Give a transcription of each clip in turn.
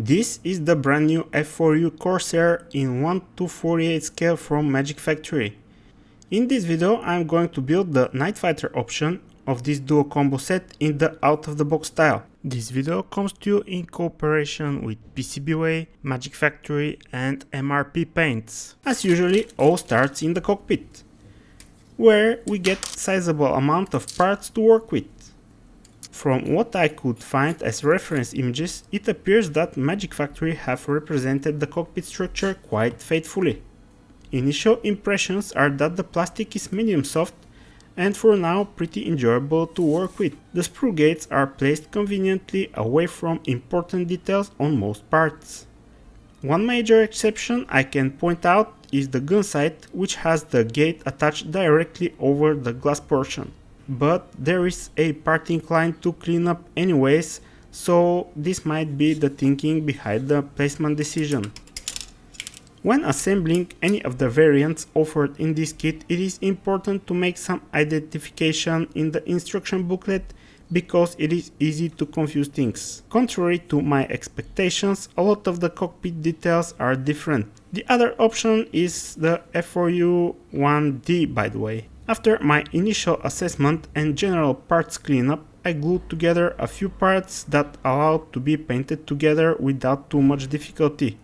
This is the brand new F4U Corsair in 1:48 scale from Magic Factory. In this video I'm going to build the Night Fighter option of this duo combo set in the out-of-the-box style. This video comes to you in cooperation with PCBWay, Magic Factory and MRP Paints. As usually, all starts in the cockpit, where we get sizable amount of parts to work with. From what I could find as reference images, it appears that Magic Factory have represented the cockpit structure quite faithfully. Initial impressions are that the plastic is medium soft and for now pretty enjoyable to work with. The sprue gates are placed conveniently away from important details on most parts. One major exception I can point out is the gun sight, which has the gate attached directly over the glass portion. But there is a part inclined to clean up anyways, so this might be the thinking behind the placement decision. When assembling any of the variants offered in this kit, it is important to make some identification in the instruction booklet because it is easy to confuse things. Contrary to my expectations, a lot of the cockpit details are different. The other option is the F4U-1D, by the way. After my initial assessment and general parts cleanup, I glued together a few parts that allowed to be painted together without too much difficulty.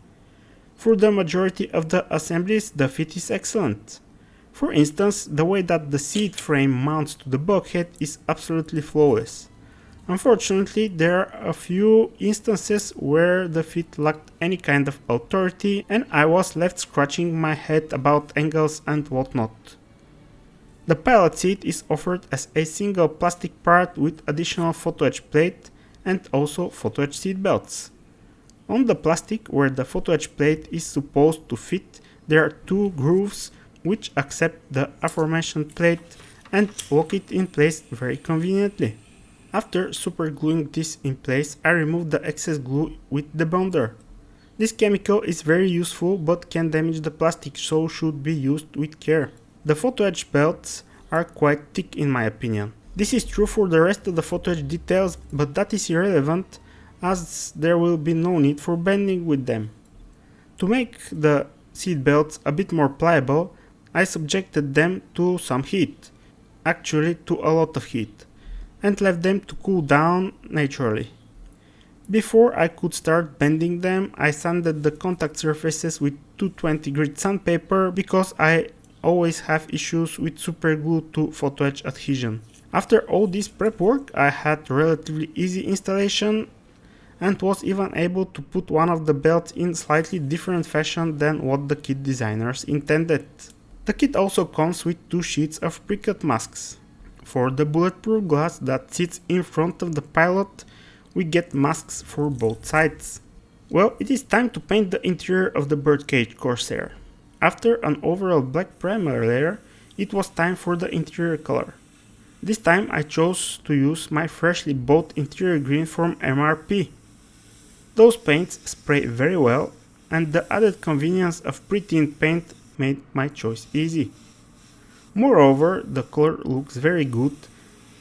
For the majority of the assemblies, the fit is excellent. For instance, the way that the seat frame mounts to the bulkhead is absolutely flawless. Unfortunately, there are a few instances where the fit lacked any kind of authority and I was left scratching my head about angles and whatnot. The pilot seat is offered as a single plastic part with additional photo etch plate and also photo etch seat belts. On the plastic where the photo etch plate is supposed to fit, there are two grooves which accept the aforementioned plate and lock it in place very conveniently. After super gluing this in place, I removed the excess glue with the bonder. This chemical is very useful but can damage the plastic, so should be used with care. The photo etch belts are quite thick in my opinion. This is true for the rest of the photo etch details, but that is irrelevant as there will be no need for bending with them. To make the seat belts a bit more pliable, I subjected them to some heat, actually to a lot of heat, and left them to cool down naturally. Before I could start bending them, I sanded the contact surfaces with 220 grit sandpaper because I always have issues with super glue to photo etch adhesion. After all this prep work, I had relatively easy installation and was even able to put one of the belts in slightly different fashion than what the kit designers intended. The kit also comes with two sheets of pre-cut masks. For the bulletproof glass that sits in front of the pilot, we get masks for both sides. Well, it is time to paint the interior of the birdcage Corsair. After an overall black primer layer, it was time for the interior color. This time I chose to use my freshly bought interior green from MRP. Those paints spray very well, and the added convenience of pre-tint paint made my choice easy. Moreover, the color looks very good,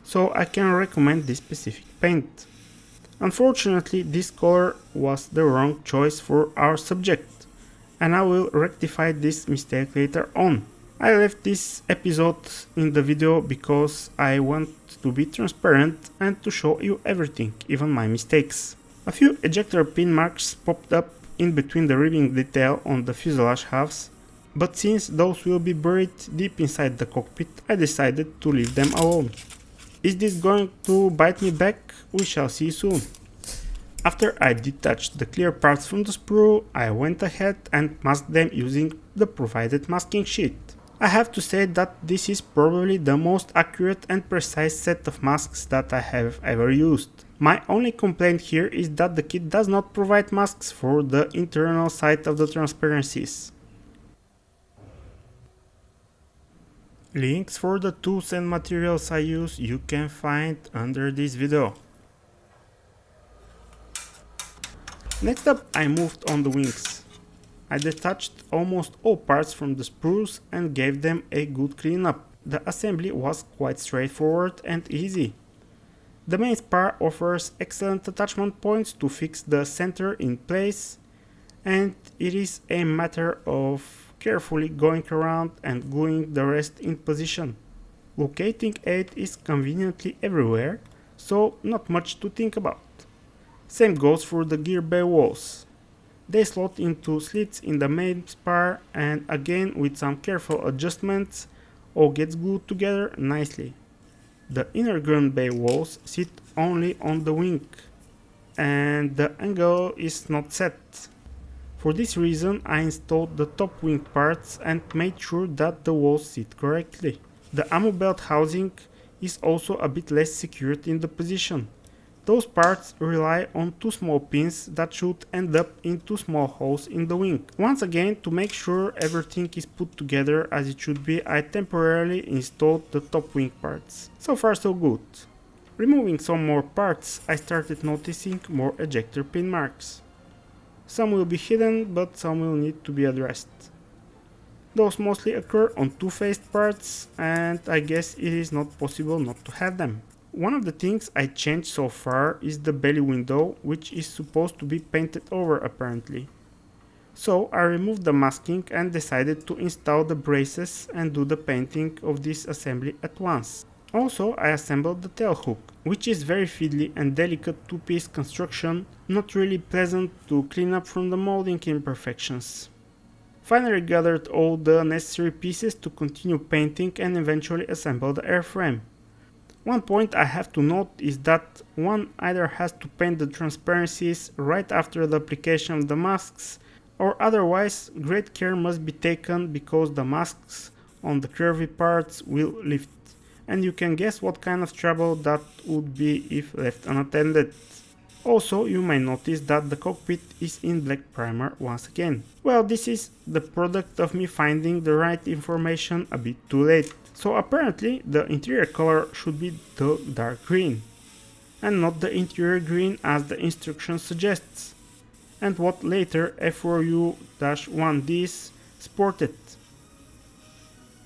so I can recommend this specific paint. Unfortunately, this color was the wrong choice for our subject, and I will rectify this mistake later on. I left this episode in the video because I want to be transparent and to show you everything, even my mistakes. A few ejector pin marks popped up in between the ribbing detail on the fuselage halves, but since those will be buried deep inside the cockpit, I decided to leave them alone. Is this going to bite me back? We shall see soon. After I detached the clear parts from the sprue, I went ahead and masked them using the provided masking sheet. I have to say that this is probably the most accurate and precise set of masks that I have ever used. My only complaint here is that the kit does not provide masks for the internal side of the transparencies. Links for the tools and materials I use you can find under this video. Next up, I moved on the wings. I detached almost all parts from the sprues and gave them a good cleanup. The assembly was quite straightforward and easy. The main spar offers excellent attachment points to fix the center in place, and it is a matter of carefully going around and gluing the rest in position. Locating it is conveniently everywhere, so not much to think about. Same goes for the gear bay walls. They slot into slits in the main spar, and again with some careful adjustments, all gets glued together nicely. The inner gun bay walls sit only on the wing, and the angle is not set. For this reason I installed the top wing parts and made sure that the walls sit correctly. The ammo belt housing is also a bit less secured in the position. Those parts rely on two small pins that should end up in two small holes in the wing. Once again, to make sure everything is put together as it should be, I temporarily installed the top wing parts. So far so good. Removing some more parts, I started noticing more ejector pin marks. Some will be hidden, but some will need to be addressed. Those mostly occur on two-faced parts, and I guess it is not possible not to have them. One of the things I changed so far is the belly window, which is supposed to be painted over apparently. So I removed the masking and decided to install the braces and do the painting of this assembly at once. Also, I assembled the tail hook, which is very fiddly and delicate two-piece construction, not really pleasant to clean up from the molding imperfections. Finally gathered all the necessary pieces to continue painting and eventually assemble the airframe. One point I have to note is that one either has to paint the transparencies right after the application of the masks, or otherwise great care must be taken because the masks on the curvy parts will lift, and you can guess what kind of trouble that would be if left unattended. Also, you may notice that the cockpit is in black primer once again. Well, this is the product of me finding the right information a bit too late. So apparently the interior color should be the dark green, and not the interior green as the instruction suggests, and what later F4U-1Ds sported.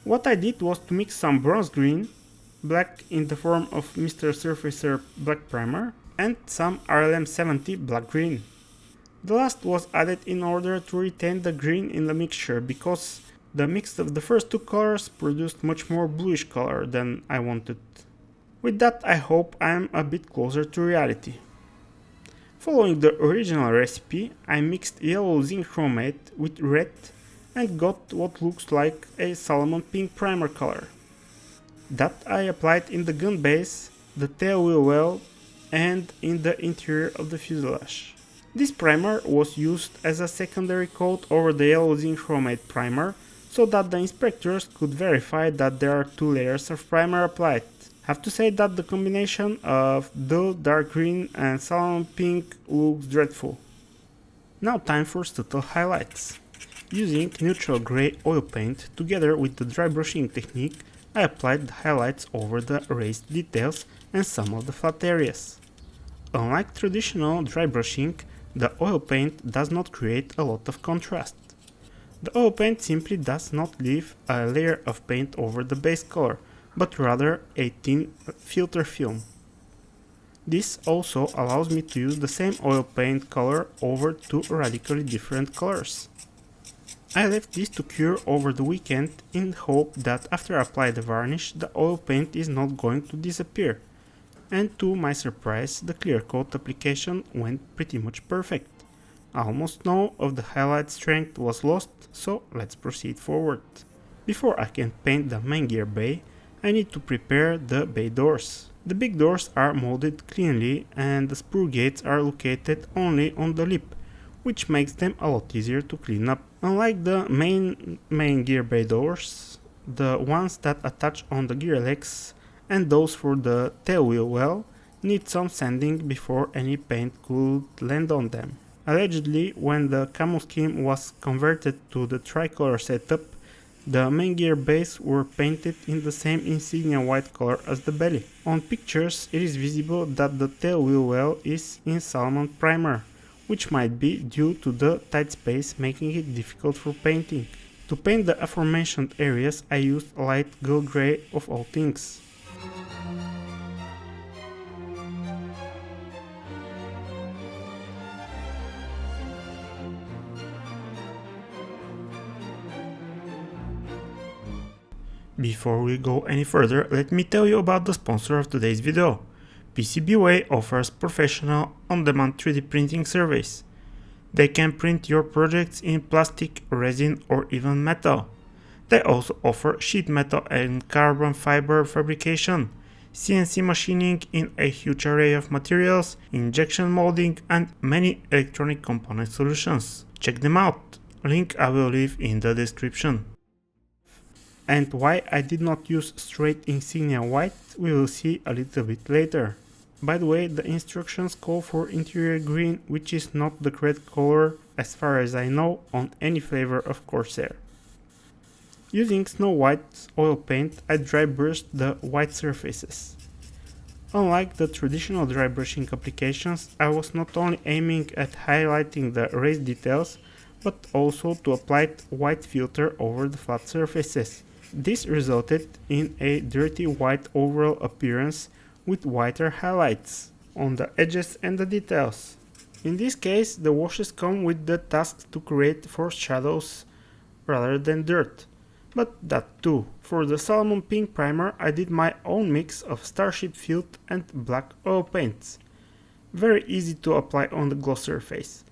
What I did was to mix some bronze green, black in the form of Mr. Surfacer black primer, and some RLM 70 black green. The last was added in order to retain the green in the mixture, because the mix of the first two colors produced much more bluish color than I wanted. With that, I hope I am a bit closer to reality. Following the original recipe, I mixed yellow zinc chromate with red and got what looks like a salmon pink primer color. That I applied in the gun base, the tail wheel well, and in the interior of the fuselage. This primer was used as a secondary coat over the yellow zinc chromate primer, so that the inspectors could verify that there are two layers of primer applied. Have to say that the combination of dull dark green and salmon pink looks dreadful. Now time for subtle highlights. Using neutral grey oil paint together with the dry brushing technique, I applied the highlights over the raised details and some of the flat areas. Unlike traditional dry brushing, the oil paint does not create a lot of contrast. The oil paint simply does not leave a layer of paint over the base color, but rather a thin filter film. This also allows me to use the same oil paint color over two radically different colors. I left this to cure over the weekend in hope that after I apply the varnish, the oil paint is not going to disappear. And to my surprise, the clear coat application went pretty much perfect. Almost none of the highlight strength was lost, so let's proceed forward. Before I can paint the main gear bay, I need to prepare the bay doors. The big doors are molded cleanly and the sprue gates are located only on the lip, which makes them a lot easier to clean up. Unlike the main gear bay doors, the ones that attach on the gear legs and those for the tail wheel well need some sanding before any paint could land on them. Allegedly, when the camo scheme was converted to the tricolor setup, the main gear bays were painted in the same insignia white color as the belly. On pictures it is visible that the tail wheel well is in salmon primer, which might be due to the tight space making it difficult for painting. To paint the aforementioned areas I used light gold grey of all things. Before we go any further, let me tell you about the sponsor of today's video. PCBWay offers professional on-demand 3D printing service. They can print your projects in plastic, resin or even metal. They also offer sheet metal and carbon fiber fabrication, CNC machining in a huge array of materials, injection molding and many electronic component solutions. Check them out. Link I will leave in the description. And why I did not use straight insignia white, we will see a little bit later. By the way, the instructions call for interior green, which is not the correct color, as far as I know, on any flavor of Corsair. Using Snow White oil paint, I dry brushed the white surfaces. Unlike the traditional dry brushing applications, I was not only aiming at highlighting the raised details, but also to apply white filter over the flat surfaces. This resulted in a dirty white overall appearance with whiter highlights on the edges and the details. In this case, the washes come with the task to create forced shadows rather than dirt. But that too. For the salmon pink primer, I did my own mix of Starship Field and black oil paints. Very easy to apply on the gloss surface.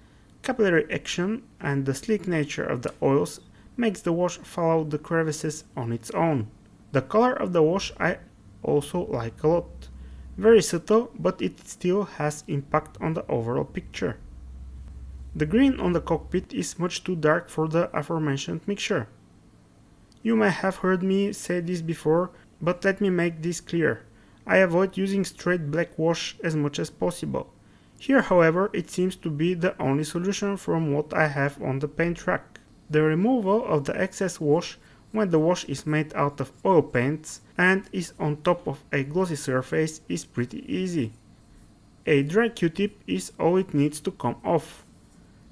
Capillary action and the sleek nature of the oils makes the wash follow the crevices on its own. The color of the wash I also like a lot. Very subtle, but it still has impact on the overall picture. The green on the cockpit is much too dark for the aforementioned mixture. You may have heard me say this before, but let me make this clear. I avoid using straight black wash as much as possible. Here, however, it seems to be the only solution from what I have on the paint rack. The removal of the excess wash when the wash is made out of oil paints and is on top of a glossy surface is pretty easy. A dry Q-tip is all it needs to come off.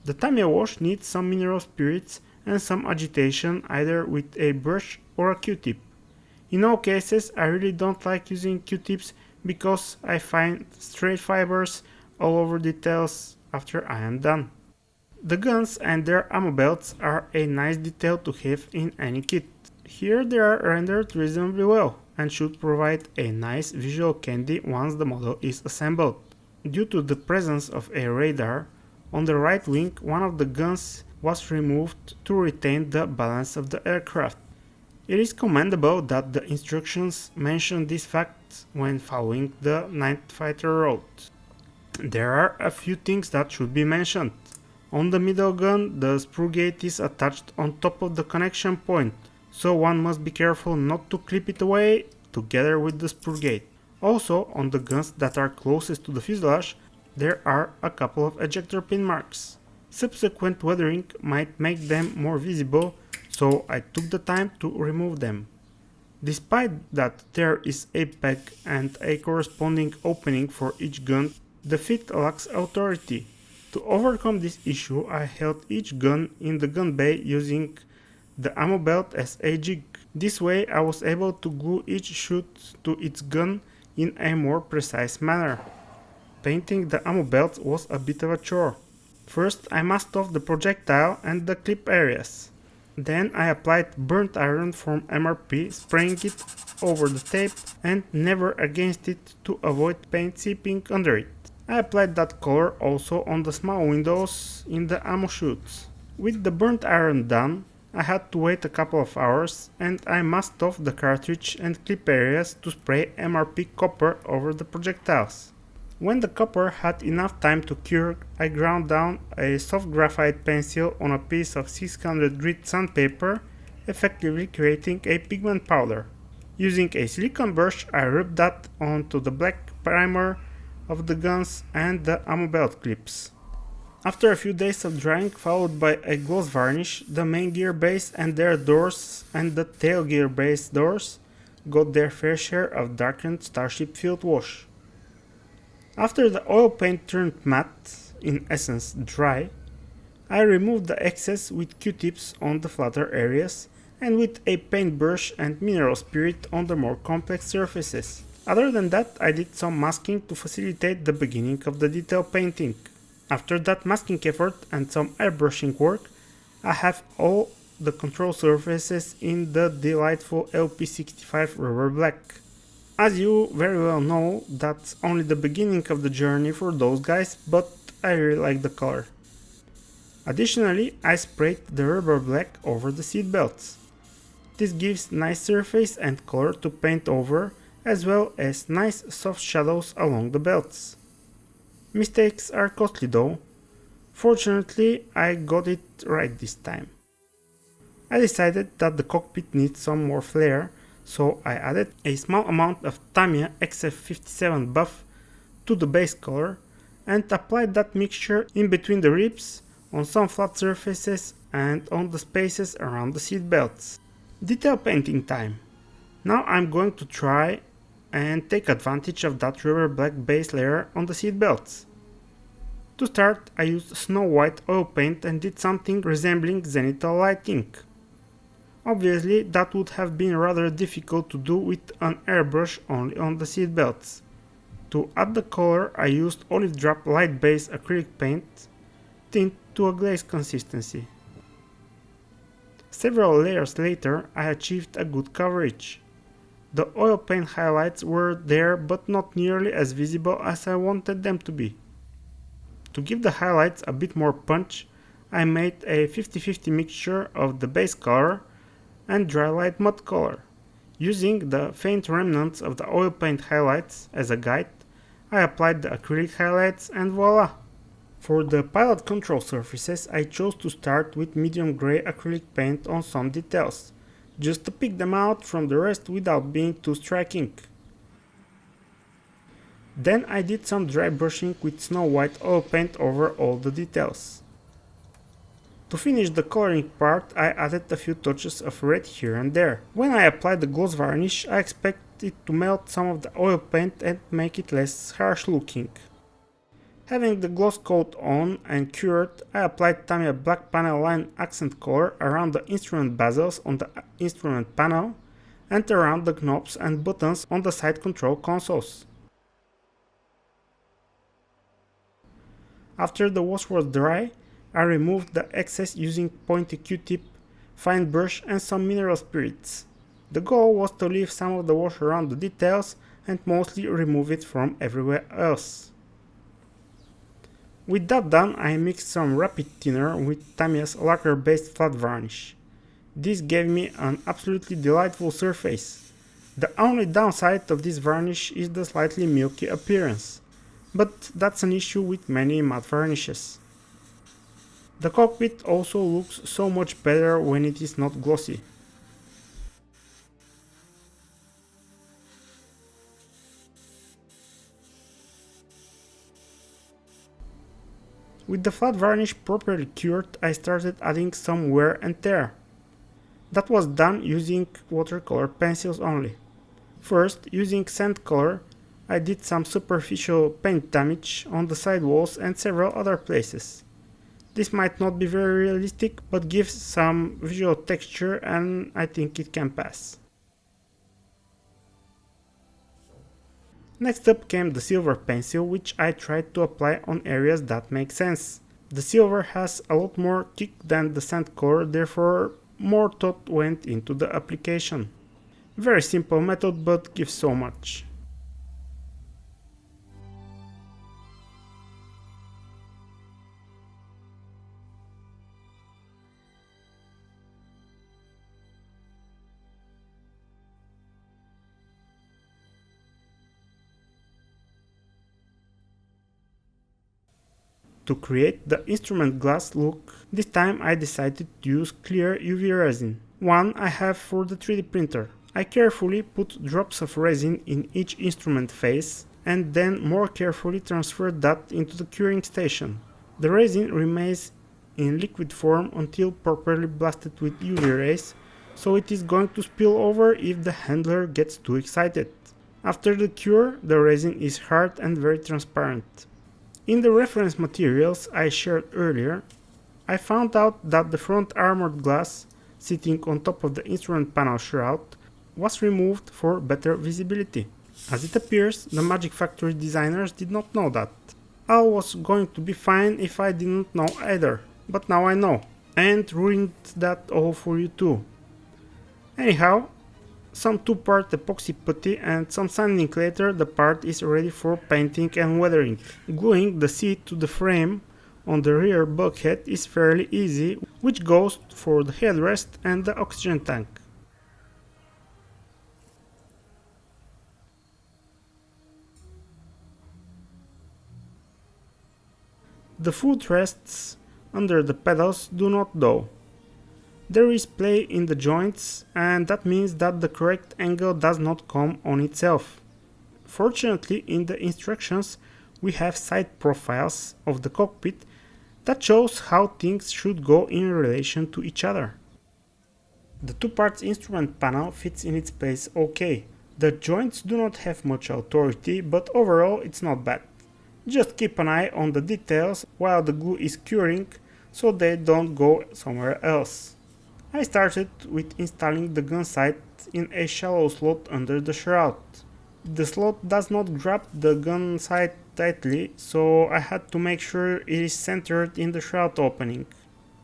The Tamiya wash needs some mineral spirits and some agitation either with a brush or a Q-tip. In all cases, I really don't like using Q-tips because I find stray fibers all over details after I am done. The guns and their ammo belts are a nice detail to have in any kit. Here they are rendered reasonably well and should provide a nice visual candy once the model is assembled. Due to the presence of a radar, on the right wing one of the guns was removed to retain the balance of the aircraft. It is commendable that the instructions mention this fact when following the Night Fighter route. There are a few things that should be mentioned. On the middle gun, the sprue gate is attached on top of the connection point, so one must be careful not to clip it away together with the sprue gate. Also, on the guns that are closest to the fuselage, there are a couple of ejector pin marks. Subsequent weathering might make them more visible, so I took the time to remove them. Despite that there is a peg and a corresponding opening for each gun, the fit lacks authority. To overcome this issue, I held each gun in the gun bay using the ammo belt as a jig. This way I was able to glue each shoot to its gun in a more precise manner. Painting the ammo belt was a bit of a chore. First I masked off the projectile and the clip areas. Then I applied burnt iron from MRP, spraying it over the tape and never against it to avoid paint seeping under it. I applied that color also on the small windows in the ammo chutes. With the burnt iron done, I had to wait a couple of hours and I masked off the cartridge and clip areas to spray MRP copper over the projectiles. When the copper had enough time to cure, I ground down a soft graphite pencil on a piece of 600 grit sandpaper, effectively creating a pigment powder. Using a silicone brush, I rubbed that onto the black primer of the guns and the ammo belt clips. After a few days of drying, followed by a gloss varnish, the main gear base and their doors and the tail gear base doors got their fair share of darkened Starship Field wash. After the oil paint turned matte, in essence dry, I removed the excess with Q-tips on the flatter areas and with a paintbrush and mineral spirit on the more complex surfaces. Other than that, I did some masking to facilitate the beginning of the detail painting. After that masking effort and some airbrushing work, I have all the control surfaces in the delightful LP65 rubber black. As you very well know, that's only the beginning of the journey for those guys, but I really like the color. Additionally, I sprayed the rubber black over the seat belts. This gives nice surface and color to paint over, as well as nice soft shadows along the belts. Mistakes are costly though. Fortunately, I got it right this time. I decided that the cockpit needs some more flair, so I added a small amount of Tamiya XF57 buff to the base color and applied that mixture in between the ribs, on some flat surfaces and on the spaces around the seat belts. Detail painting time. Now I'm going to try and take advantage of that rubber black base layer on the seat belts. To start, I used snow white oil paint and did something resembling zenithal lighting. Obviously, that would have been rather difficult to do with an airbrush only on the seat belts. To add the color, I used olive drop light base acrylic paint tint to a glaze consistency. Several layers later, I achieved a good coverage. The oil paint highlights were there but not nearly as visible as I wanted them to be. To give the highlights a bit more punch, I made a 50-50 mixture of the base color and dry light mud color. Using the faint remnants of the oil paint highlights as a guide, I applied the acrylic highlights and voila! For the pilot control surfaces, I chose to start with medium gray acrylic paint on some details, just to pick them out from the rest without being too striking. Then I did some dry brushing with snow white oil paint over all the details. To finish the coloring part, I added a few touches of red here and there. When I applied the gloss varnish, I expect it to melt some of the oil paint and make it less harsh looking. Having the gloss coat on and cured, I applied Tamiya black panel line accent color around the instrument bezels on the instrument panel and around the knobs and buttons on the side control consoles. After the wash was dry, I removed the excess using pointy Q-tip, fine brush and some mineral spirits. The goal was to leave some of the wash around the details and mostly remove it from everywhere else. With that done, I mixed some rapid thinner with Tamiya's lacquer-based flat varnish. This gave me an absolutely delightful surface. The only downside of this varnish is the slightly milky appearance, but that's an issue with many matte varnishes. The cockpit also looks so much better when it is not glossy. With the flat varnish properly cured, I started adding some wear and tear. That was done using watercolor pencils only. First, using sand color, I did some superficial paint damage on the side walls and several other places. This might not be very realistic, but gives some visual texture and I think it can pass. Next up came the silver pencil, which I tried to apply on areas that make sense. The silver has a lot more kick than the sand color, therefore more thought went into the application. Very simple method, but gives so much. To create the instrument glass look, this time I decided to use clear UV resin, one I have for the 3D printer. I carefully put drops of resin in each instrument face and then more carefully transferred that into the curing station. The resin remains in liquid form until properly blasted with UV rays, so it is going to spill over if the handler gets too excited. After the cure, the resin is hard and very transparent. In the reference materials I shared earlier, I found out that the front armored glass, sitting on top of the instrument panel shroud, was removed for better visibility. As it appears, the Magic Factory designers did not know that. All was going to be fine if I didn't know either, but now I know. and ruined that all for you too. Anyhow, some 2-part epoxy putty and some sanding later, the part is ready for painting and weathering. Gluing the seat to the frame on the rear bulkhead is fairly easy, which goes for the headrest and the oxygen tank. The footrests under the pedals do not though. There is play in the joints, and that means that the correct angle does not come on itself. Fortunately, in the instructions we have side profiles of the cockpit that shows how things should go in relation to each other. The 2-parts instrument panel fits in its place okay. The joints do not have much authority, but overall it's not bad. Just keep an eye on the details while the glue is curing so they don't go somewhere else. I started with installing the gun sight in a shallow slot under the shroud. The slot does not grab the gun sight tightly, so I had to make sure it is centered in the shroud opening.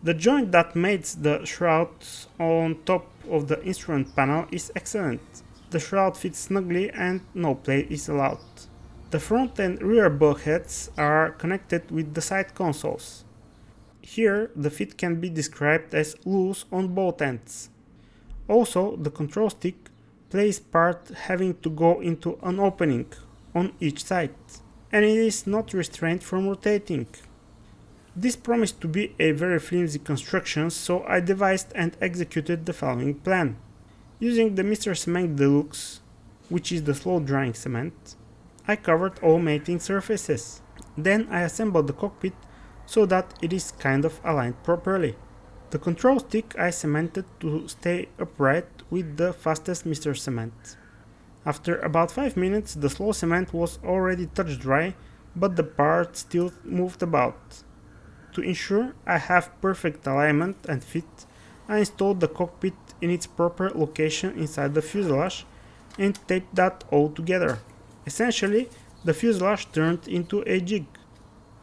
The joint that mates the shroud on top of the instrument panel is excellent. The shroud fits snugly and no play is allowed. The front and rear bulkheads are connected with the side consoles. Here, the fit can be described as loose on both ends. Also, the control stick plays part having to go into an opening on each side, and it is not restrained from rotating. This promised to be a very flimsy construction, so I devised and executed the following plan. Using the Mr. Cement Deluxe, which is the slow drying cement, I covered all mating surfaces. Then I assembled the cockpit so that it is kind of aligned properly. The control stick I cemented to stay upright with the fastest Mr. Cement. After about 5 minutes the slow cement was already touch dry, but the part still moved about. To ensure I have perfect alignment and fit, I installed the cockpit in its proper location inside the fuselage and taped that all together. Essentially, the fuselage turned into a jig.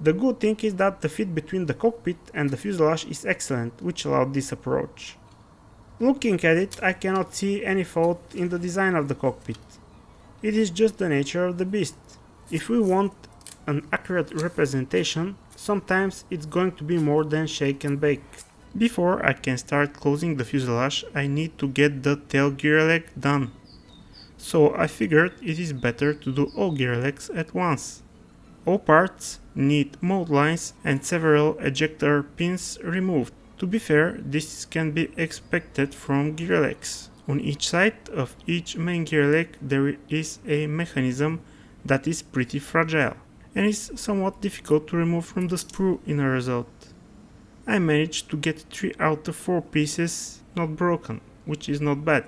The good thing is that the fit between the cockpit and the fuselage is excellent, which allowed this approach. Looking at it, I cannot see any fault in the design of the cockpit. It is just the nature of the beast. If we want an accurate representation, sometimes it's going to be more than shake and bake. Before I can start closing the fuselage, I need to get the tail gear leg done. So I figured it is better to do all gear legs at once. All parts need mold lines and several ejector pins removed. To be fair, this can be expected from gear legs. On each side of each main gear leg there is a mechanism that is pretty fragile and is somewhat difficult to remove from the sprue in a result. I managed to get 3 out of 4 pieces not broken, which is not bad.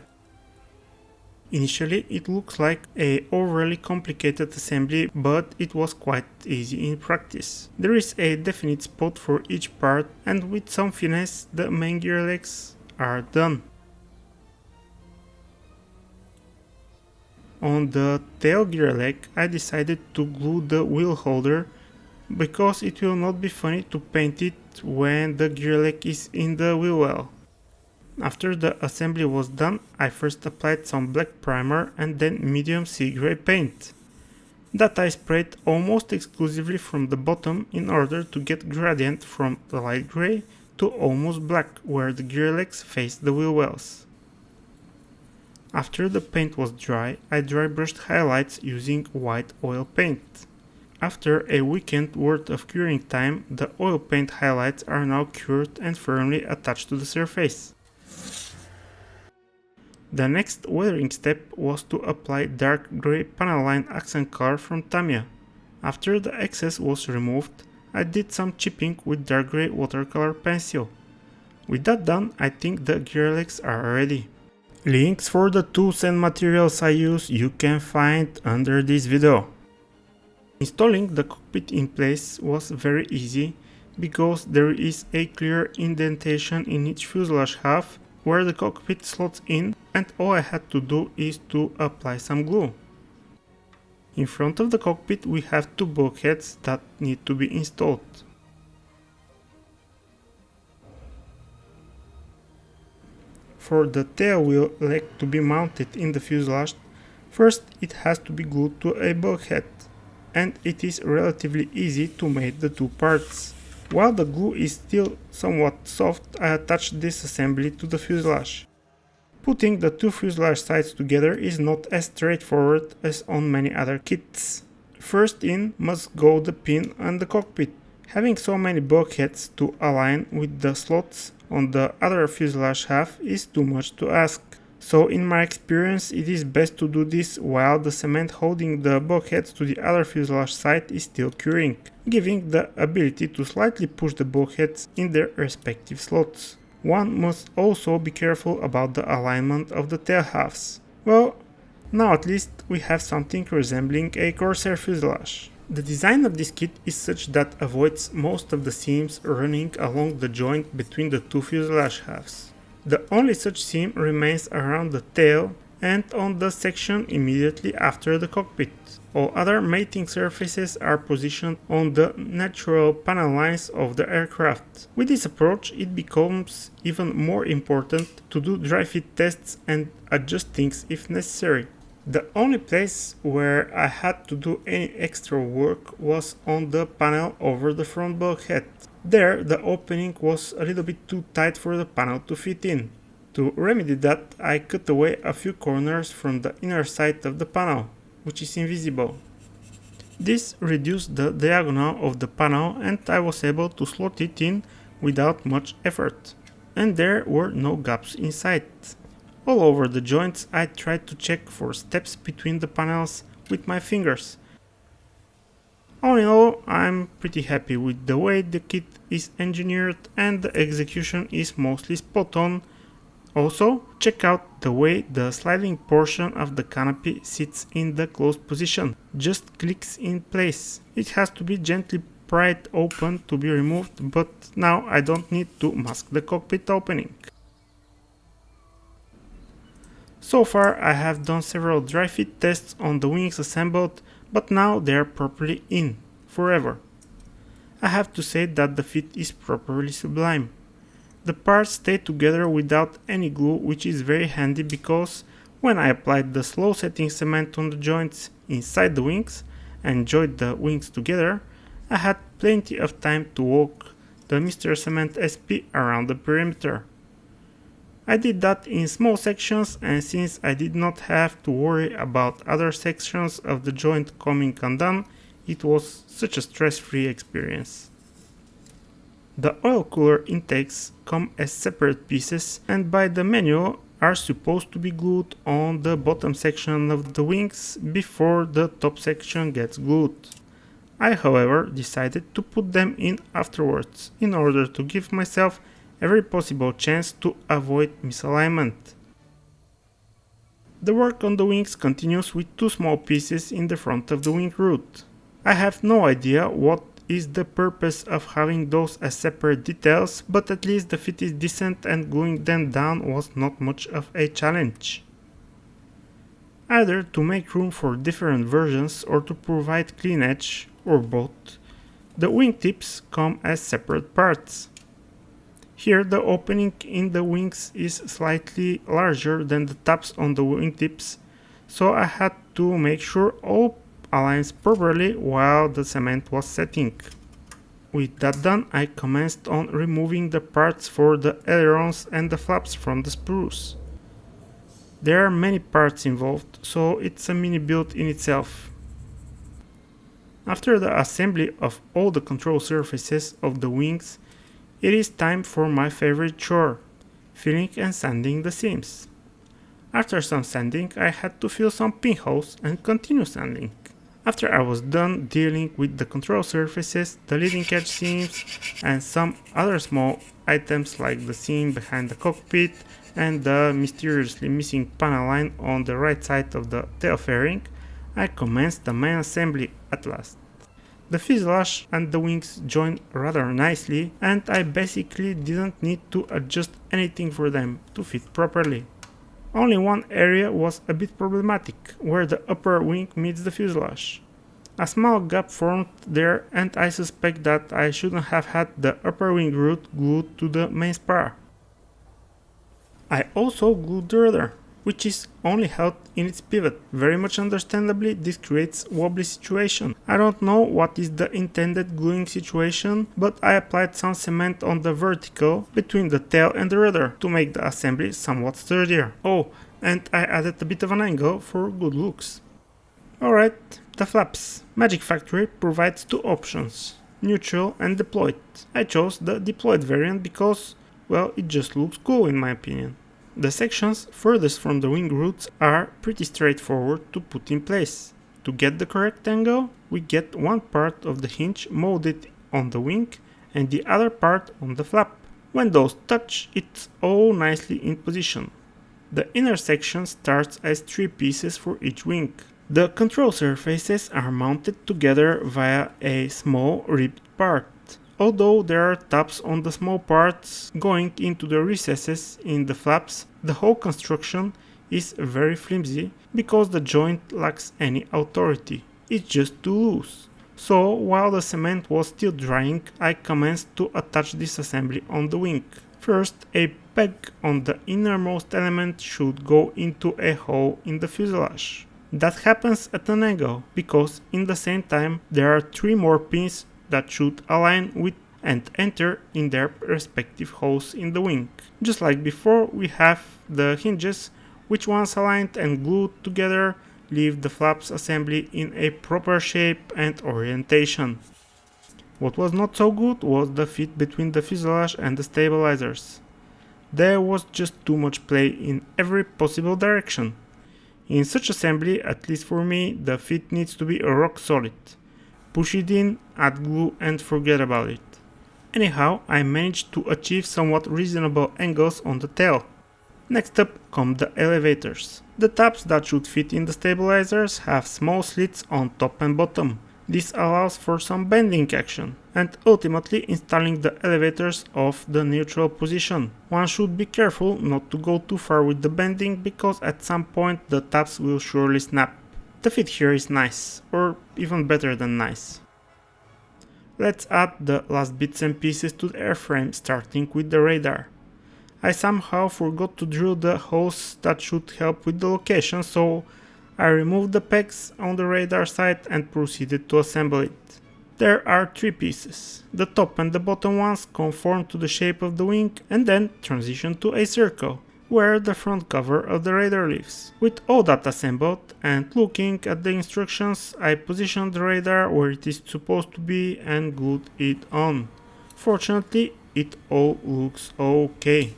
Initially it looks like a overly complicated assembly, but it was quite easy in practice. There is a definite spot for each part, and with some finesse the main gear legs are done. On the tail gear leg I decided to glue the wheel holder because it will not be funny to paint it when the gear leg is in the wheel well. After the assembly was done, I first applied some black primer and then medium sea grey paint. That I sprayed almost exclusively from the bottom in order to get gradient from the light grey to almost black where the gear legs face the wheel wells. After the paint was dry, I dry brushed highlights using white oil paint. After a weekend worth of curing time, the oil paint highlights are now cured and firmly attached to the surface. The next weathering step was to apply dark grey panel line accent color from Tamiya. After the excess was removed, I did some chipping with dark grey watercolor pencil. With that done, I think the gear legs are ready. Links for the tools and materials I use you can find under this video. Installing the cockpit in place was very easy because there is a clear indentation in each fuselage half where the cockpit slots in, and all I had to do is to apply some glue. In front of the cockpit we have 2 bulkheads that need to be installed. for the tail wheel leg to be mounted in the fuselage, first it has to be glued to a bulkhead, and it is relatively easy to mate the two parts. While the glue is still somewhat soft, I attached this assembly to the fuselage. Putting the two fuselage sides together is not as straightforward as on many other kits. First in must go the pin and the cockpit. Having so many bulkheads to align with the slots on the other fuselage half is too much to ask. So in my experience it is best to do this while the cement holding the bulkheads to the other fuselage side is still curing, giving the ability to slightly push the bulkheads in their respective slots. One must also be careful about the alignment of the tail halves. Well, now at least we have something resembling a Corsair fuselage. The design of this kit is such that avoids most of the seams running along the joint between the two fuselage halves. The only such seam remains around the tail and on the section immediately after the cockpit. All other mating surfaces are positioned on the natural panel lines of the aircraft. With this approach, it becomes even more important to do dry fit tests and adjust things if necessary. The only place where I had to do any extra work was on the panel over the front bulkhead. There, the opening was a little bit too tight for the panel to fit in. To remedy that, I cut away a few corners from the inner side of the panel, which is invisible. This reduced the diagonal of the panel and I was able to slot it in without much effort. And there were no gaps inside. All over the joints I tried to check for steps between the panels with my fingers. All in all, I'm pretty happy with the way the kit is engineered and the execution is mostly spot on. Also, check out the way the sliding portion of the canopy sits in the closed position, just clicks in place. It has to be gently pried open to be removed, but now I don't need to mask the cockpit opening. So far I have done several dry fit tests on the wings assembled, but now they are properly in, forever. I have to say that the fit is properly sublime. The parts stay together without any glue, which is very handy because when I applied the slow setting cement on the joints inside the wings and joined the wings together, I had plenty of time to walk the Mr. Cement SP around the perimeter. I did that in small sections, and since I did not have to worry about other sections of the joint coming undone, it was such a stress-free experience. The oil cooler intakes come as separate pieces and by the manual are supposed to be glued on the bottom section of the wings before the top section gets glued. I, however, decided to put them in afterwards in order to give myself every possible chance to avoid misalignment. The work on the wings continues with two small pieces in the front of the wing root. I have no idea what is the purpose of having those as separate details, but at least the fit is decent and gluing them down was not much of a challenge. Either to make room for different versions or to provide clean edge, or both, the wingtips come as separate parts. Here the opening in the wings is slightly larger than the tabs on the wingtips, so I had to make sure all aligns properly while the cement was setting. With that done, I commenced on removing the parts for the ailerons and the flaps from the sprues. There are many parts involved, so it's a mini build in itself. After the assembly of all the control surfaces of the wings, it is time for my favorite chore, filling and sanding the seams. After some sanding, I had to fill some pinholes and continue sanding. After I was done dealing with the control surfaces, the leading edge seams, and some other small items like the seam behind the cockpit and the mysteriously missing panel line on the right side of the tail fairing, I commenced the main assembly at last. The fuselage and the wings join rather nicely, and I basically didn't need to adjust anything for them to fit properly. Only one area was a bit problematic, where the upper wing meets the fuselage. A small gap formed there, and I suspect that I shouldn't have had the upper wing root glued to the main spar. I also glued the rudder, which is only held in its pivot. Very much understandably, this creates wobbly situation. I don't know what is the intended gluing situation, but I applied some cement on the vertical between the tail and the rudder to make the assembly somewhat sturdier. Oh, and I added a bit of an angle for good looks. Alright, the flaps. Magic Factory provides two options, neutral and deployed. I chose the deployed variant because, well, it just looks cool in my opinion. The sections furthest from the wing roots are pretty straightforward to put in place. To get the correct angle, we get one part of the hinge molded on the wing and the other part on the flap. When those touch, it's all nicely in position. The inner section starts as 3 pieces for each wing. The control surfaces are mounted together via a small ribbed part. Although there are tabs on the small parts going into the recesses in the flaps, the whole construction is very flimsy because the joint lacks any authority. It's just too loose. So while the cement was still drying, I commenced to attach this assembly on the wing. First, a peg on the innermost element should go into a hole in the fuselage. That happens at an angle, because in the same time there are 3 more pins that should align with and enter in their respective holes in the wing. Just like before, we have the hinges, which once aligned and glued together leave the flaps assembly in a proper shape and orientation. What was not so good was the fit between the fuselage and the stabilizers. There was just too much play in every possible direction. In such assembly, at least for me, the fit needs to be rock solid. Push it in, add glue and forget about it. Anyhow, I managed to achieve somewhat reasonable angles on the tail. Next up come the elevators. The tabs that should fit in the stabilizers have small slits on top and bottom. This allows for some bending action, and ultimately installing the elevators off the neutral position. One should be careful not to go too far with the bending, because at some point the tabs will surely snap. The fit here is nice, or even better than nice. Let's add the last bits and pieces to the airframe, starting with the radar. I somehow forgot to drill the holes that should help with the location, so I removed the pegs on the radar side and proceeded to assemble it. There are 3 pieces. The top and the bottom ones conform to the shape of the wing and then transition to a circle, where the front cover of the radar lives. With all that assembled and looking at the instructions, I positioned the radar where it is supposed to be and glued it on. Fortunately, it all looks okay.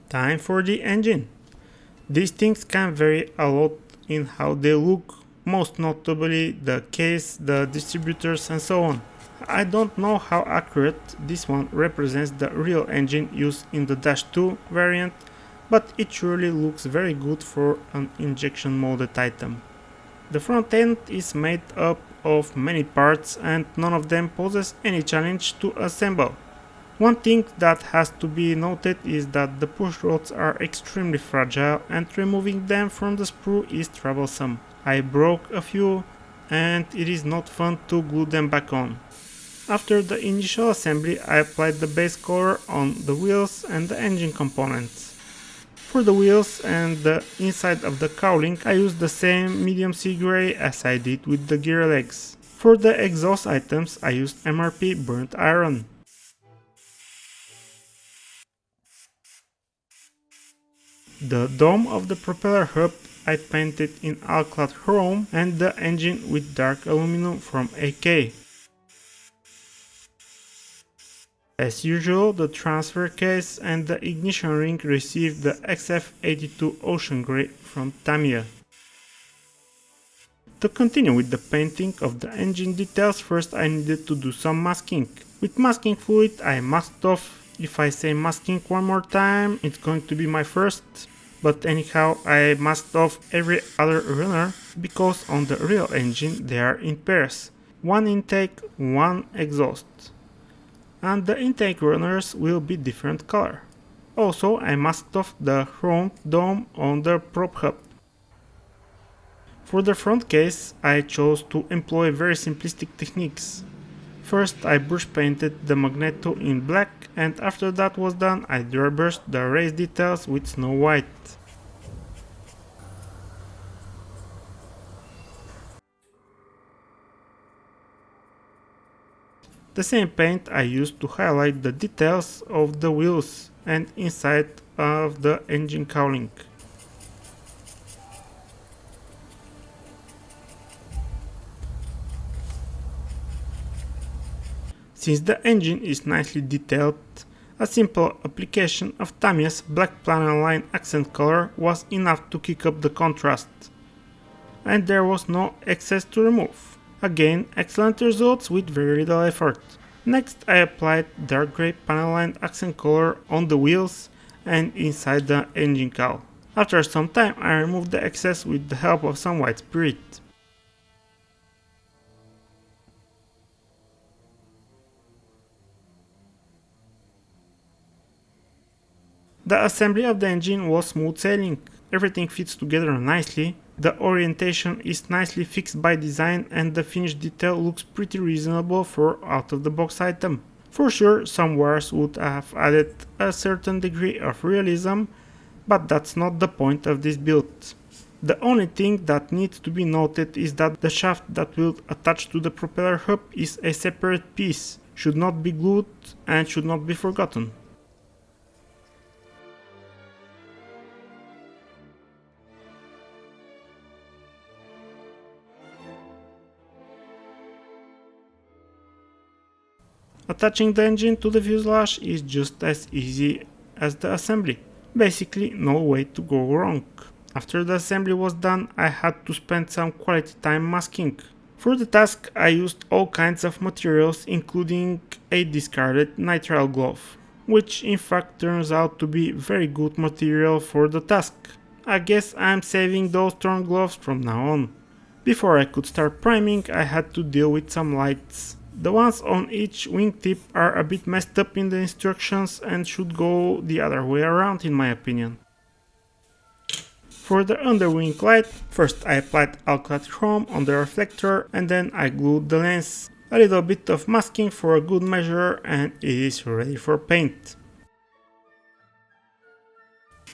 Time for the engine. These things can vary a lot in how they look, most notably the case, the distributors and so on. I don't know how accurate this one represents the real engine used in the Dash 2 variant, but it surely looks very good for an injection molded item. The front end is made up of many parts and none of them poses any challenge to assemble. One thing that has to be noted is that the push rods are extremely fragile and removing them from the sprue is troublesome. I broke a few and it is not fun to glue them back on. After the initial assembly, I applied the base color on the wheels and the engine components. For the wheels and the inside of the cowling, I used the same medium sea gray as I did with the gear legs. For the exhaust items, I used MRP burnt iron. The dome of the propeller hub I painted in Alclad chrome and the engine with dark aluminum from AK. As usual, the transfer case and the ignition ring received the XF82 Ocean Grey from Tamiya. To continue with the painting of the engine details, first I needed to do some masking. With masking fluid I masked off. If I say masking one more time, it's going to be my first. But anyhow, I masked off every other runner because on the real engine they are in pairs. One intake, one exhaust. And the intake runners will be different color. Also, I masked off the front dome on the prop hub. For the front case, I chose to employ very simplistic techniques. First, I brush painted the magneto in black, and after that was done, I airbrushed the raised details with snow white. The same paint I used to highlight the details of the wheels and inside of the engine cowling. Since the engine is nicely detailed, a simple application of Tamiya's black panel line accent color was enough to kick up the contrast, and there was no excess to remove. Again, excellent results with very little effort. Next, I applied dark grey panel line accent color on the wheels and inside the engine cowl. After some time, I removed the excess with the help of some white spirit. The assembly of the engine was smooth sailing. Everything fits together nicely. The orientation is nicely fixed by design and the finished detail looks pretty reasonable for out-of-the-box item. For sure, some wires would have added a certain degree of realism, but that's not the point of this build. The only thing that needs to be noted is that the shaft that will attach to the propeller hub is a separate piece, should not be glued and should not be forgotten. Attaching the engine to the fuselage is just as easy as the assembly. Basically, no way to go wrong. After the assembly was done, I had to spend some quality time masking. For the task, I used all kinds of materials, including a discarded nitrile glove, which in fact turns out to be very good material for the task. I guess I'm saving those torn gloves from now on. Before I could start priming, I had to deal with some lights. The ones on each wingtip are a bit messed up in the instructions and should go the other way around in my opinion. For the underwing light, first I applied alkyd chrome on the reflector and then I glued the lens. A little bit of masking for a good measure and it is ready for paint.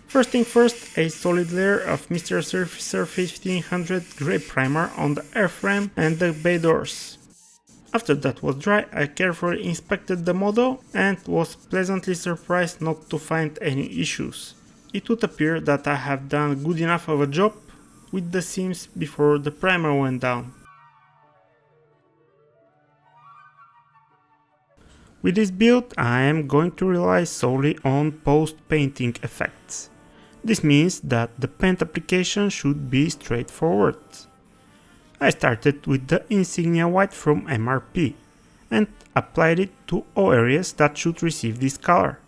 First thing first, a solid layer of Mr. Surfacer 1500 grey primer on the airframe and the bay doors. After that was dry, I carefully inspected the model and was pleasantly surprised not to find any issues. It would appear that I have done good enough of a job with the seams before the primer went down. With this build, I am going to rely solely on post-painting effects. This means that the paint application should be straightforward. I started with the insignia white from MRP and applied it to all areas that should receive this color.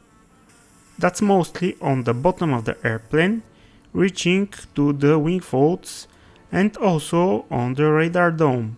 That's mostly on the bottom of the airplane, reaching to the wing folds and also on the radar dome.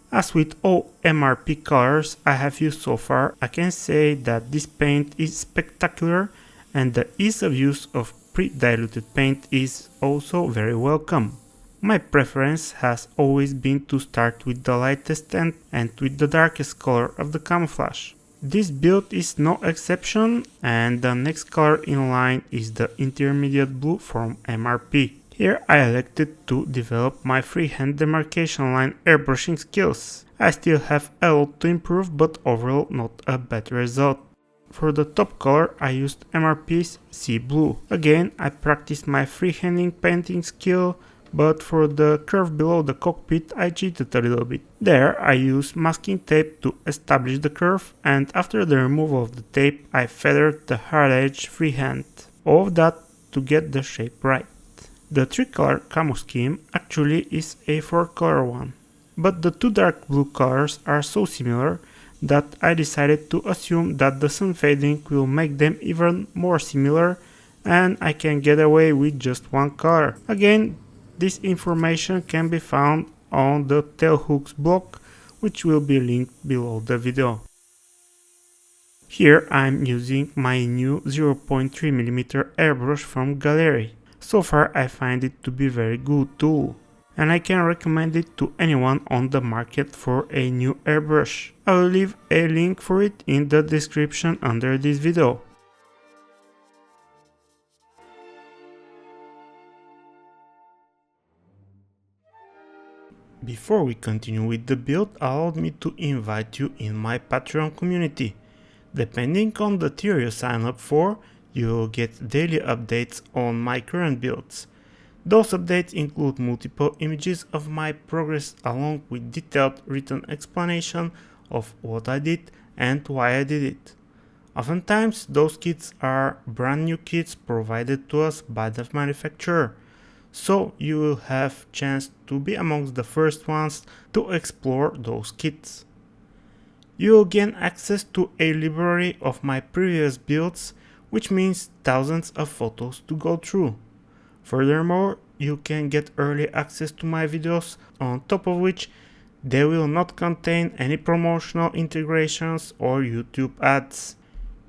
As with all MRP colors I have used so far, I can say that this paint is spectacular and the ease of use of pre-diluted paint is also very welcome. My preference has always been to start with the lightest and end with the darkest color of the camouflage. This build is no exception and the next color in line is the intermediate blue from MRP. Here I elected to develop my freehand demarcation line airbrushing skills. I still have a lot to improve but overall not a bad result. For the top color I used MRP's Sea Blue. Again I practiced my freehanding painting skill, but for the curve below the cockpit I cheated a little bit. There I used masking tape to establish the curve and after the removal of the tape I feathered the hard edge freehand. All of that to get the shape right. The 3-color camo scheme actually is a 4-color one, but the two dark blue colors are so similar that I decided to assume that the sun fading will make them even more similar and I can get away with just one color. Again, this information can be found on the tailhooks blog, which will be linked below the video. Here I'm using my new 0.3mm airbrush from Gallery. So far I find it to be a very good tool, and I can recommend it to anyone on the market for a new airbrush. I will leave a link for it in the description under this video. Before we continue with the build, allow me to invite you in my Patreon community. Depending on the tier you sign up for, you will get daily updates on my current builds. Those updates include multiple images of my progress along with detailed written explanation of what I did and why I did it. Oftentimes those kits are brand new kits provided to us by the manufacturer, so you will have chance to be amongst the first ones to explore those kits. You will gain access to a library of my previous builds, which means thousands of photos to go through. Furthermore, you can get early access to my videos, on top of which they will not contain any promotional integrations or YouTube ads.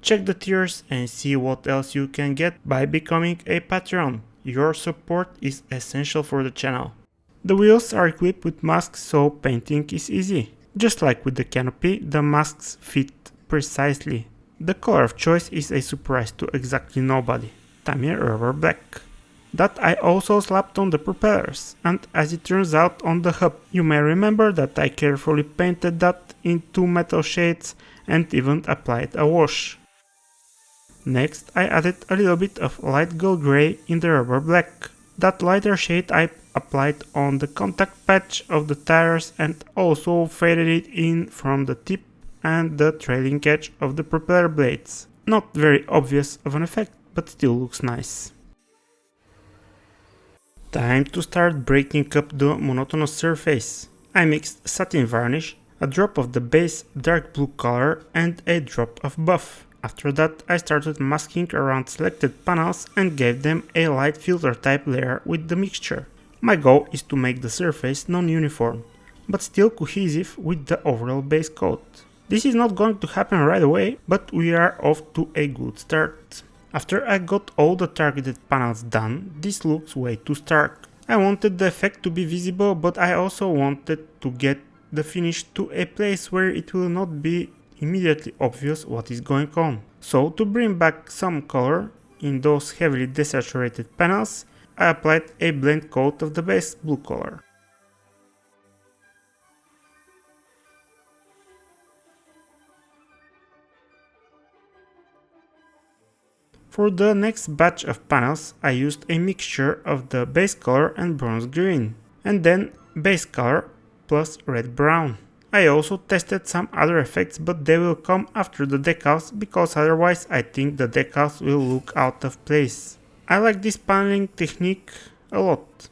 Check the tiers and see what else you can get by becoming a Patreon. Your support is essential for the channel. The wheels are equipped with masks, so painting is easy. Just like with the canopy, the masks fit precisely. The color of choice is a surprise to exactly nobody. Tamiya rubber black. That I also slapped on the propellers, and as it turns out on the hub. You may remember that I carefully painted that in 2 metal shades and even applied a wash. Next I added a little bit of light gold grey in the rubber black. That lighter shade I applied on the contact patch of the tires and also faded it in from the tip and the trailing edge of the propeller blades. Not very obvious of an effect, but still looks nice. Time to start breaking up the monotonous surface. I mixed satin varnish, a drop of the base dark blue color and a drop of buff. After that I started masking around selected panels and gave them a light filter type layer with the mixture. My goal is to make the surface non-uniform, but still cohesive with the overall base coat. This is not going to happen right away, but we are off to a good start. After I got all the targeted panels done, this looks way too stark. I wanted the effect to be visible, but I also wanted to get the finish to a place where it will not be immediately obvious what is going on. So to bring back some color in those heavily desaturated panels, I applied a blend coat of the base blue color. For the next batch of panels I used a mixture of the base color and bronze green, and then base color plus red brown. I also tested some other effects, but they will come after the decals, because otherwise I think the decals will look out of place. I like this paneling technique a lot,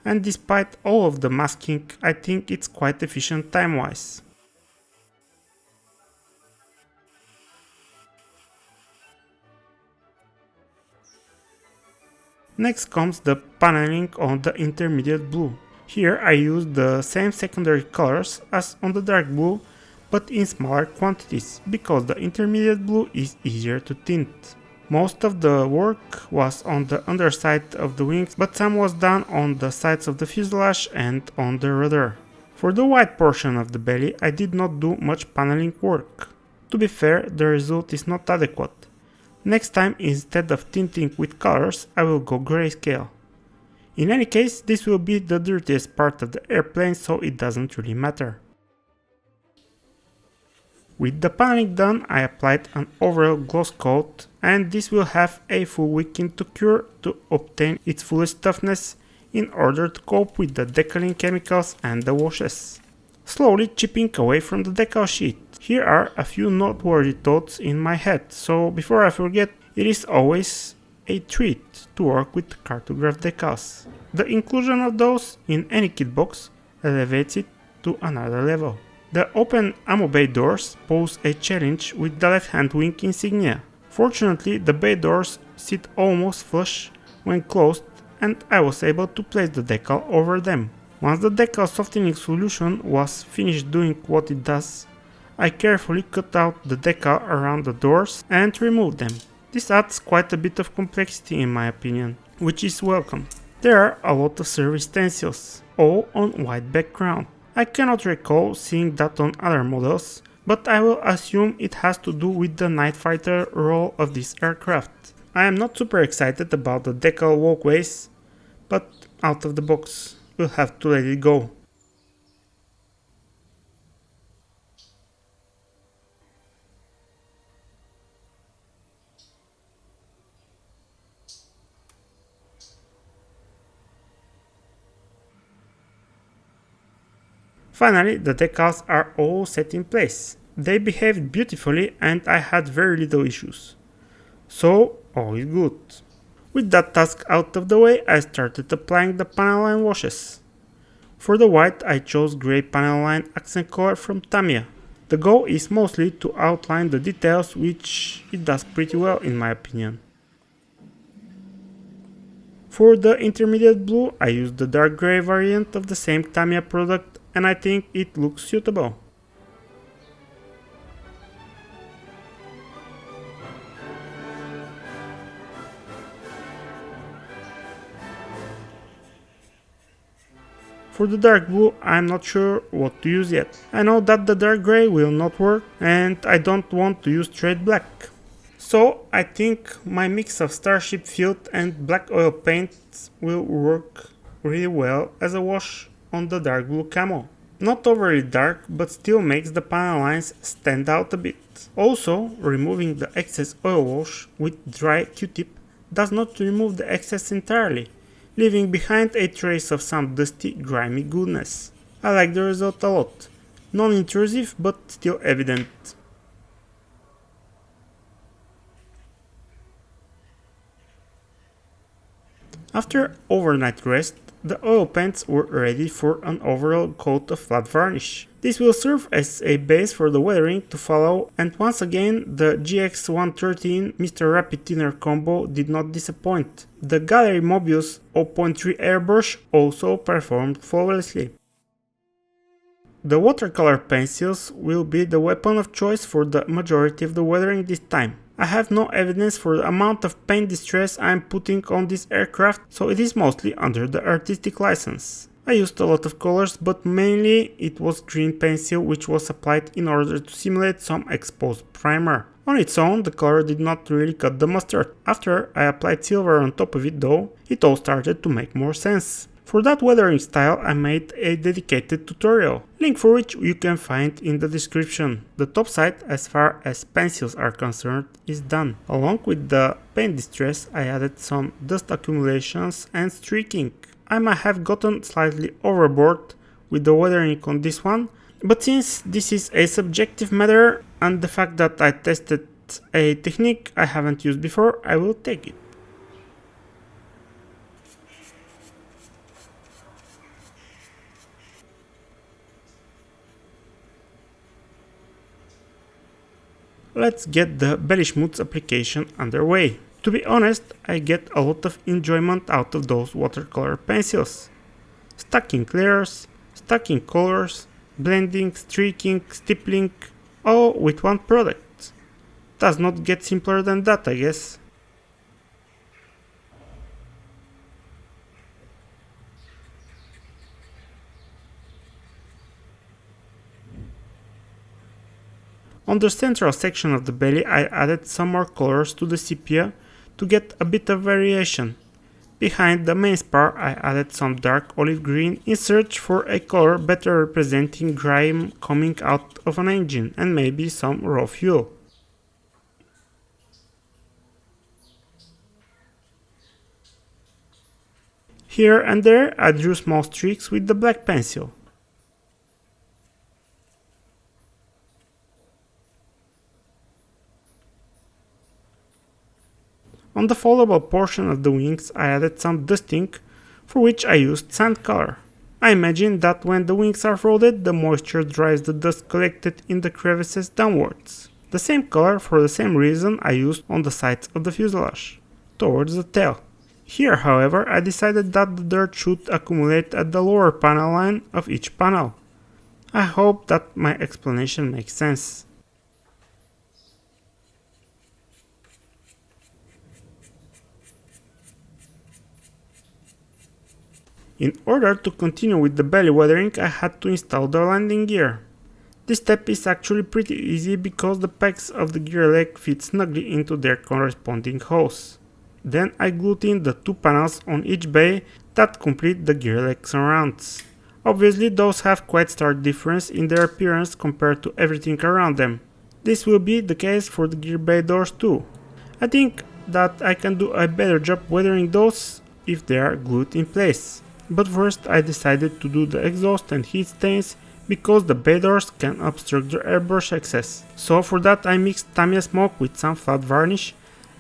and despite all of the masking, I think it's quite efficient time-wise. Next comes the paneling on the intermediate blue. Here I used the same secondary colors as on the dark blue, but in smaller quantities, because the intermediate blue is easier to tint. Most of the work was on the underside of the wings, but some was done on the sides of the fuselage and on the rudder. For the white portion of the belly I did not do much paneling work. To be fair, the result is not adequate. Next time, instead of tinting with colors, I will go grayscale. In any case, this will be the dirtiest part of the airplane, so it doesn't really matter. With the paneling done, I applied an overall gloss coat, and this will have a full weekend to cure to obtain its fullest toughness in order to cope with the decaling chemicals and the washes. Slowly chipping away from the decal sheet. Here are a few noteworthy thoughts in my head, so before I forget, it is always a treat to work with cartograph decals. The inclusion of those in any kit box elevates it to another level. The open ammo bay doors pose a challenge with the left-hand wing insignia. Fortunately, the bay doors sit almost flush when closed, and I was able to place the decal over them. Once the decal softening solution was finished doing what it does, I carefully cut out the decal around the doors and remove them. This adds quite a bit of complexity in my opinion, which is welcome. There are a lot of service stencils, all on white background. I cannot recall seeing that on other models, but I will assume it has to do with the night fighter role of this aircraft. I am not super excited about the decal walkways, but out of the box, we'll have to let it go. Finally, the decals are all set in place. They behaved beautifully and I had very little issues. So, all is good. With that task out of the way, I started applying the panel line washes. For the white, I chose grey panel line accent color from Tamiya. The goal is mostly to outline the details, which it does pretty well in my opinion. For the intermediate blue, I used the dark grey variant of the same Tamiya product and I think it looks suitable. For the dark blue, I'm not sure what to use yet. I know that the dark grey will not work and I don't want to use straight black. So I think my mix of Starship Field and black oil paint will work really well as a wash on the dark blue camo. Not overly dark, but still makes the panel lines stand out a bit. Also, removing the excess oil wash with dry Q-tip does not remove the excess entirely, leaving behind a trace of some dusty, grimy goodness. I like the result a lot. Non-intrusive, but still evident. After overnight rest, the oil paints were ready for an overall coat of flat varnish. This will serve as a base for the weathering to follow, and once again the GX113 Mr. Rapid Thinner combo did not disappoint. The Gallery Mobius 0.3 airbrush also performed flawlessly. The watercolor pencils will be the weapon of choice for the majority of the weathering this time. I have no evidence for the amount of paint distress I am putting on this aircraft, so it is mostly under the artistic license. I used a lot of colors, but mainly it was green pencil which was applied in order to simulate some exposed primer. On its own, the color did not really cut the mustard. After I applied silver on top of it though, it all started to make more sense. For that weathering style I made a dedicated tutorial, link for which you can find in the description. The top side, as far as pencils are concerned, is done. Along with the paint distress I added some dust accumulations and streaking. I might have gotten slightly overboard with the weathering on this one, but since this is a subjective matter and the fact that I tested a technique I haven't used before, I will take it. Let's get the Bellish Moods application underway. To be honest, I get a lot of enjoyment out of those watercolor pencils. Stacking layers, stacking colors, blending, streaking, stippling, all with one product. Does not get simpler than that, I guess. On the central section of the belly I added some more colors to the sepia to get a bit of variation. Behind the main spar I added some dark olive green in search for a color better representing grime coming out of an engine and maybe some raw fuel. Here and there I drew small streaks with the black pencil. On the foldable portion of the wings I added some dusting, for which I used sand color. I imagine that when the wings are folded, the moisture drives the dust collected in the crevices downwards. The same color for the same reason I used on the sides of the fuselage, towards the tail. Here, however, I decided that the dirt should accumulate at the lower panel line of each panel. I hope that my explanation makes sense. In order to continue with the belly weathering, I had to install the landing gear. This step is actually pretty easy because the pegs of the gear leg fit snugly into their corresponding holes. Then I glued in the two panels on each bay that complete the gear leg surrounds. Obviously those have quite stark difference in their appearance compared to everything around them. This will be the case for the gear bay doors too. I think that I can do a better job weathering those if they are glued in place. But first I decided to do the exhaust and heat stains because the bay doors can obstruct the airbrush access. So for that I mixed Tamiya smoke with some flat varnish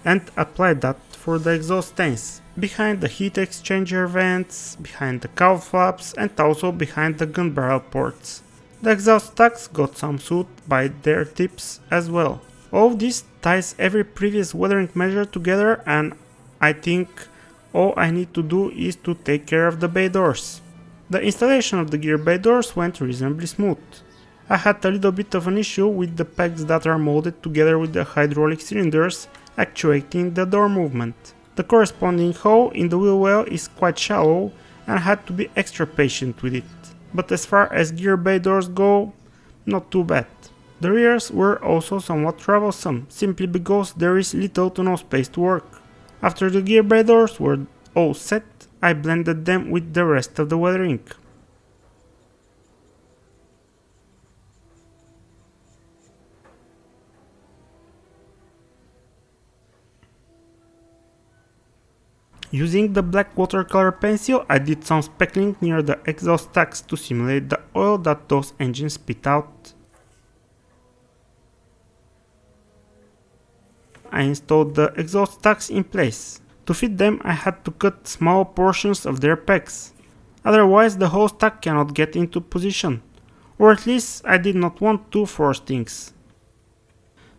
and applied that for the exhaust stains. Behind the heat exchanger vents, behind the cowl flaps and also behind the gun barrel ports. The exhaust stacks got some soot by their tips as well. All of this ties every previous weathering measure together, and I think all I need to do is to take care of the bay doors. The installation of the gear bay doors went reasonably smooth. I had a little bit of an issue with the pegs that are molded together with the hydraulic cylinders actuating the door movement. The corresponding hole in the wheel well is quite shallow and I had to be extra patient with it. But as far as gear bay doors go, not too bad. The rears were also somewhat troublesome, simply because there is little to no space to work. After the gear bay doors were all set, I blended them with the rest of the weathering. Using the black watercolor pencil, I did some speckling near the exhaust stacks to simulate the oil that those engines spit out. I installed the exhaust stacks in place. To fit them, I had to cut small portions of their pegs. Otherwise, the whole stack cannot get into position. Or at least, I did not want to force things.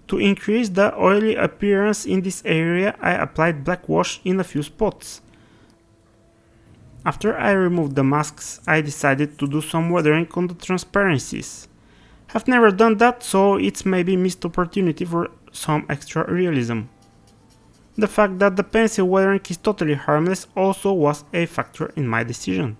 To increase the oily appearance in this area, I applied black wash in a few spots. After I removed the masks, I decided to do some weathering on the transparencies. Have never done that, so it's maybe missed opportunity for some extra realism. The fact that the pencil weathering is totally harmless also was a factor in my decision.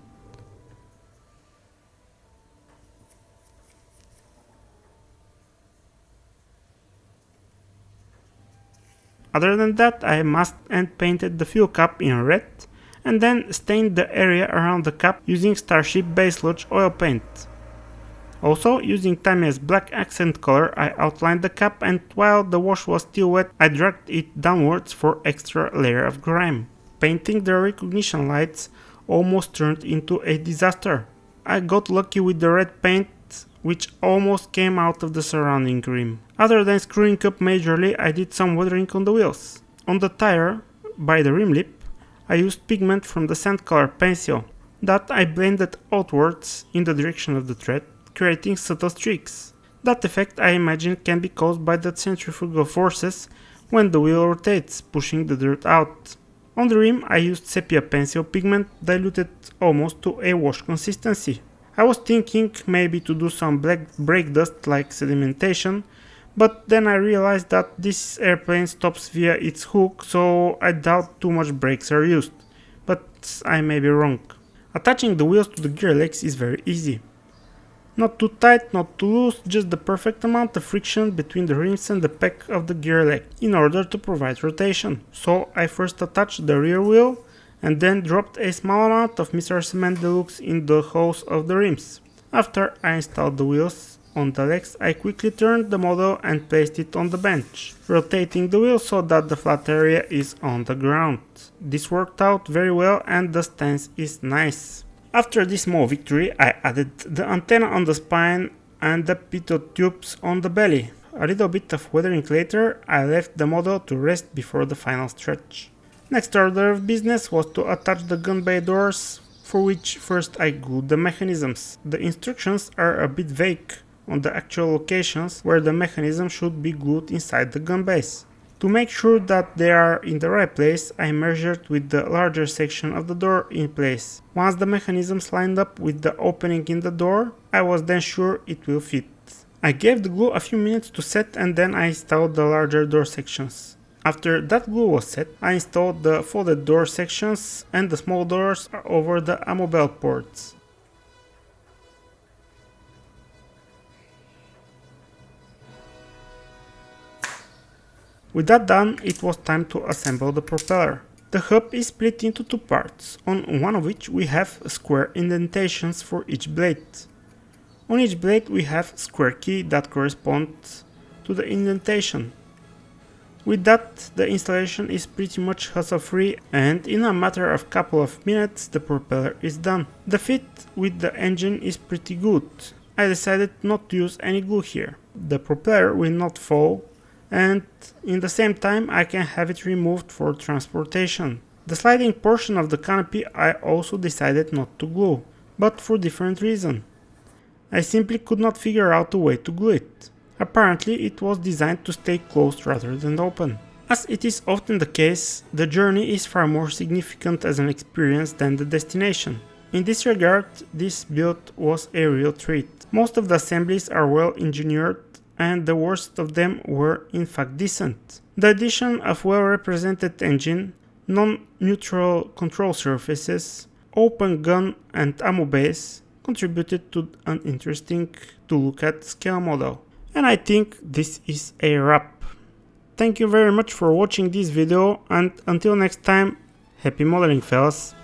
Other than that, I masked and painted the fuel cap in red and then stained the area around the cap using Starship Base Lodge oil paint. Also, using Tamiya's black accent color, I outlined the cap, and while the wash was still wet, I dragged it downwards for extra layer of grime. Painting the recognition lights almost turned into a disaster. I got lucky with the red paint, which almost came out of the surrounding rim. Other than screwing up majorly, I did some weathering on the wheels. On the tire, by the rim lip, I used pigment from the sand color pencil. That I blended outwards in the direction of the thread, creating subtle streaks. That effect, I imagine, can be caused by the centrifugal forces when the wheel rotates, pushing the dirt out. On the rim, I used sepia pencil pigment diluted almost to a wash consistency. I was thinking maybe to do some black brake dust like sedimentation, but then I realized that this airplane stops via its hook, so I doubt too much brakes are used. But I may be wrong. Attaching the wheels to the gear legs is very easy. Not too tight, not too loose, just the perfect amount of friction between the rims and the peg of the gear leg in order to provide rotation. So I first attached the rear wheel and then dropped a small amount of Mr. Cement Deluxe in the holes of the rims. After I installed the wheels on the legs, I quickly turned the model and placed it on the bench, rotating the wheel so that the flat area is on the ground. This worked out very well and the stance is nice. After this small victory, I added the antenna on the spine and the pitot tubes on the belly. A little bit of weathering later, I left the model to rest before the final stretch. Next order of business was to attach the gun bay doors, for which first I glued the mechanisms. The instructions are a bit vague on the actual locations where the mechanism should be glued inside the gun base. To make sure that they are in the right place, I measured with the larger section of the door in place. Once the mechanisms lined up with the opening in the door, I was then sure it will fit. I gave the glue a few minutes to set and then I installed the larger door sections. After that glue was set, I installed the folded door sections and the small doors over the ammo belt ports. With that done, it was time to assemble the propeller. The hub is split into two parts, on one of which we have square indentations for each blade. On each blade we have square key that corresponds to the indentation. With that, the installation is pretty much hassle-free and in a matter of couple of minutes the propeller is done. The fit with the engine is pretty good. I decided not to use any glue here. The propeller will not fall and in the same time I can have it removed for transportation. The sliding portion of the canopy I also decided not to glue, but for different reason. I simply could not figure out a way to glue it. Apparently it was designed to stay closed rather than open. As it is often the case, the journey is far more significant as an experience than the destination. In this regard, this build was a real treat. Most of the assemblies are well engineered and the worst of them were in fact decent. The addition of well-represented engine, non-neutral control surfaces, open gun and ammo base contributed to an interesting to look at scale model. And I think this is a wrap. Thank you very much for watching this video and until next time, happy modeling fellas!